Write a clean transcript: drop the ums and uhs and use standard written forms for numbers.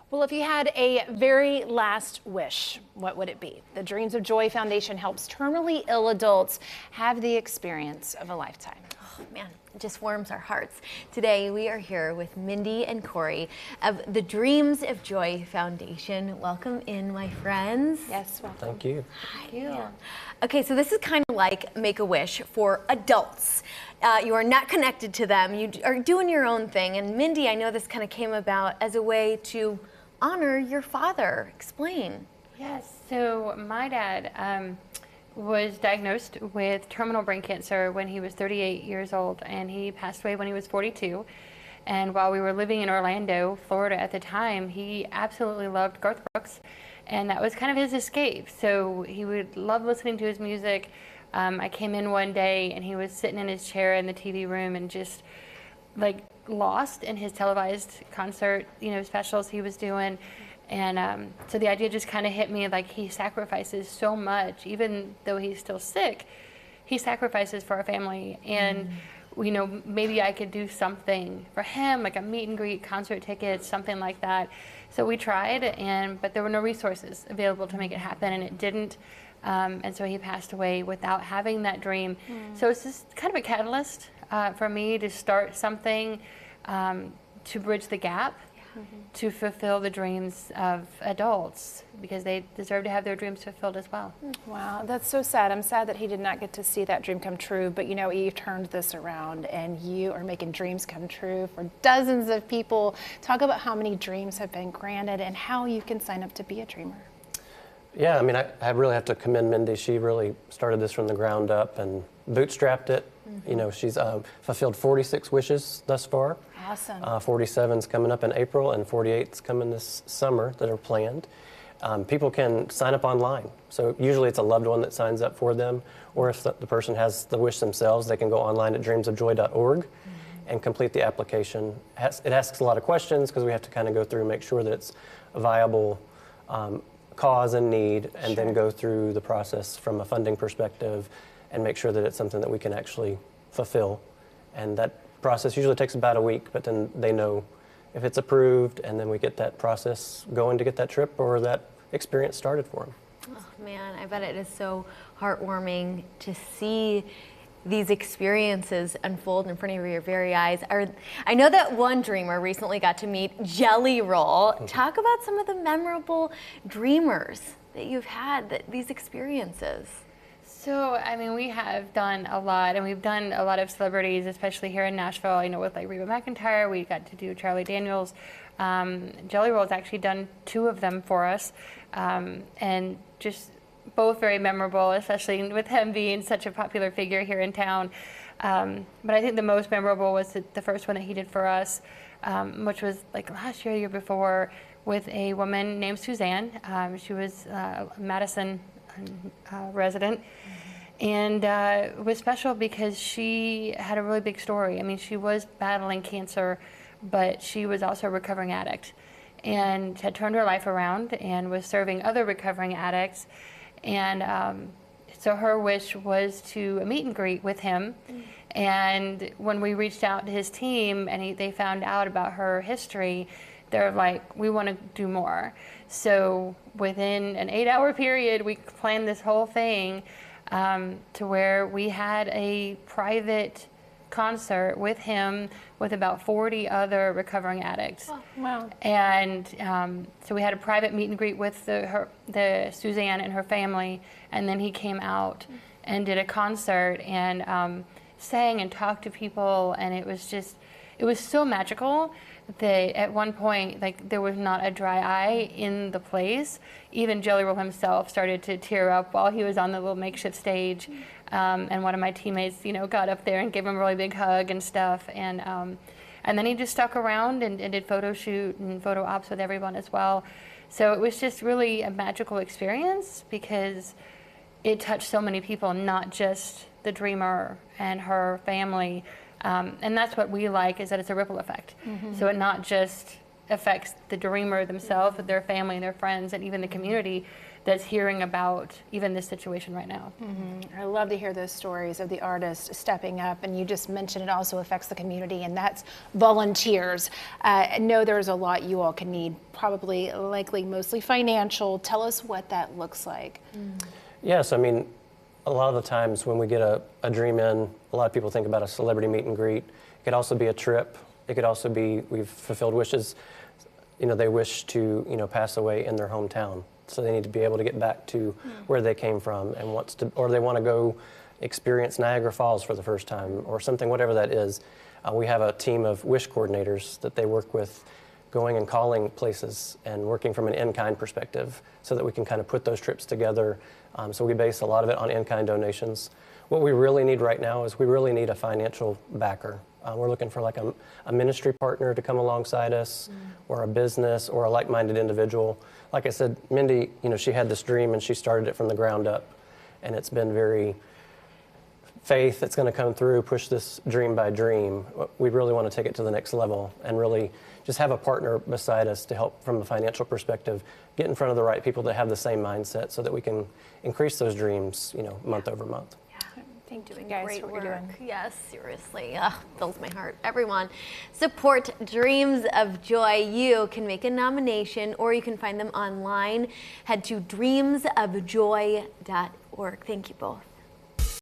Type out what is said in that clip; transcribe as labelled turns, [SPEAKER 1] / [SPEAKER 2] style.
[SPEAKER 1] Well, if you had a very last wish, what would it be? The Dreams of Joy Foundation helps terminally ill adults have the experience of a lifetime.
[SPEAKER 2] Oh, man, it just warms our hearts. Today, we are here with Mindy and Corey of the Dreams of Joy Foundation. Welcome in, my friends.
[SPEAKER 1] Yes, welcome.
[SPEAKER 3] Thank you.
[SPEAKER 2] Thank you. Okay, so this is kind of like Make-A-Wish for adults. You are not connected to them. You are doing your own thing. And Mindy, I know this kind of came about as a way to honor your father. Explain.
[SPEAKER 4] Yes, so my dad was diagnosed with terminal brain cancer when he was 38 years old, and he passed away when he was 42. And while we were living in Orlando, Florida at the time, he absolutely loved Garth Brooks, and that was kind of his escape. So he would love listening to his music. I came in one day and he was sitting in his chair in the TV room and just like lost in his televised concert, specials he was doing. And so the idea just kind of hit me, like, he sacrifices so much, even though he's still sick, he sacrifices for our family. And, maybe I could do something for him, like a meet and greet, concert tickets, something like that. So we tried, but there were no resources available to make it happen, and it didn't. And so he passed away without having that dream. So it's just kind of a catalyst for me to start something to bridge the gap, to fulfill the dreams of adults, because they deserve to have their dreams fulfilled as well.
[SPEAKER 1] Wow, that's so sad. I'm sad that he did not get to see that dream come true, but you turned this around and you are making dreams come true for dozens of people. Talk about how many dreams have been granted and how you can sign up to be a dreamer.
[SPEAKER 3] Yeah, I mean, I really have to commend Mindy. She really started this from the ground up and bootstrapped it. She's fulfilled 46 wishes thus far.
[SPEAKER 1] Awesome.
[SPEAKER 3] 47's coming up in April, and 48's coming this summer that are planned. People can sign up online. So usually it's a loved one that signs up for them, or if the person has the wish themselves, they can go online at dreamsofjoy.org and complete the application. It asks a lot of questions because we have to kind of go through and make sure that it's a viable cause and need, and then go through the process from a funding perspective and make sure that it's something that we can actually fulfill. And that process usually takes about a week, but then they know if it's approved, and then we get that process going to get that trip or that experience started for them.
[SPEAKER 2] Oh man, I bet it is so heartwarming to see these experiences unfold in front of your very eyes. I know that one dreamer recently got to meet Jelly Roll. Talk about some of the memorable dreamers that you've had, these experiences.
[SPEAKER 4] So, I mean, we have done a lot, and we've done a lot of celebrities, especially here in Nashville, with like Reba McEntire. We got to do Charlie Daniels. Jelly Roll's actually done 2 of them for us, and just both very memorable, especially with him being such a popular figure here in town. But I think the most memorable was the first one that he did for us, which was like last year, the year before, with a woman named Suzanne. She was a Madison resident, and it was special because she had a really big story. I mean, she was battling cancer, but she was also a recovering addict and had turned her life around and was serving other recovering addicts. And so her wish was to meet and greet with him. And when we reached out to his team and they found out about her history, they're like, we want to do more. So within an 8-hour period, we planned this whole thing to where we had a private concert with him with about 40 other recovering addicts.
[SPEAKER 1] Oh, wow.
[SPEAKER 4] And so we had a private meet and greet with the Suzanne and her family, and then he came out and did a concert and sang and talked to people, and it was so magical that at one point, like, there was not a dry eye in the place. Even Jelly Roll himself started to tear up while he was on the little makeshift stage. And one of my teammates, got up there and gave him a really big hug and stuff. And then he just stuck around and did photo shoot and photo ops with everyone as well. So it was just really a magical experience because it touched so many people, not just the dreamer and her family. And that's what we like, is that it's a ripple effect. So it not just affects the dreamer themselves, with their family and their friends, and even the community that's hearing about even this situation right now.
[SPEAKER 1] I love to hear those stories of the artists stepping up, and you just mentioned it also affects the community, and that's volunteers. I know there's a lot you all can need, probably, likely, mostly financial. Tell us what that looks like.
[SPEAKER 3] Yes, I mean, a lot of the times when we get a dream in, a lot of people think about a celebrity meet and greet. It could also be a trip. It could also be we've fulfilled wishes. You know, they wish to, pass away in their hometown. So they need to be able to get back to where they came from and or they want to go experience Niagara Falls for the first time or something, whatever that is. We have a team of wish coordinators that they work with, going and calling places and working from an in-kind perspective so that we can kind of put those trips together. So we base a lot of it on in-kind donations. What we really need right now is we really need a financial backer. We're looking for like a ministry partner to come alongside us, or a business, or a like-minded individual. Like I said, Mindy, she had this dream and she started it from the ground up, and it's been very faith that's going to come through, push this dream by dream. We really want to take it to the next level and really just have a partner beside us to help from a financial perspective, get in front of the right people that have the same mindset so that we can increase those dreams, month over month.
[SPEAKER 1] Thank you
[SPEAKER 2] Doing
[SPEAKER 1] guys
[SPEAKER 2] great
[SPEAKER 1] for
[SPEAKER 2] work.
[SPEAKER 1] what you're doing.
[SPEAKER 2] Yes, seriously. Fills my heart. Everyone, support Dreams of Joy. You can make a nomination or you can find them online. Head to dreamsofjoy.org. Thank you both.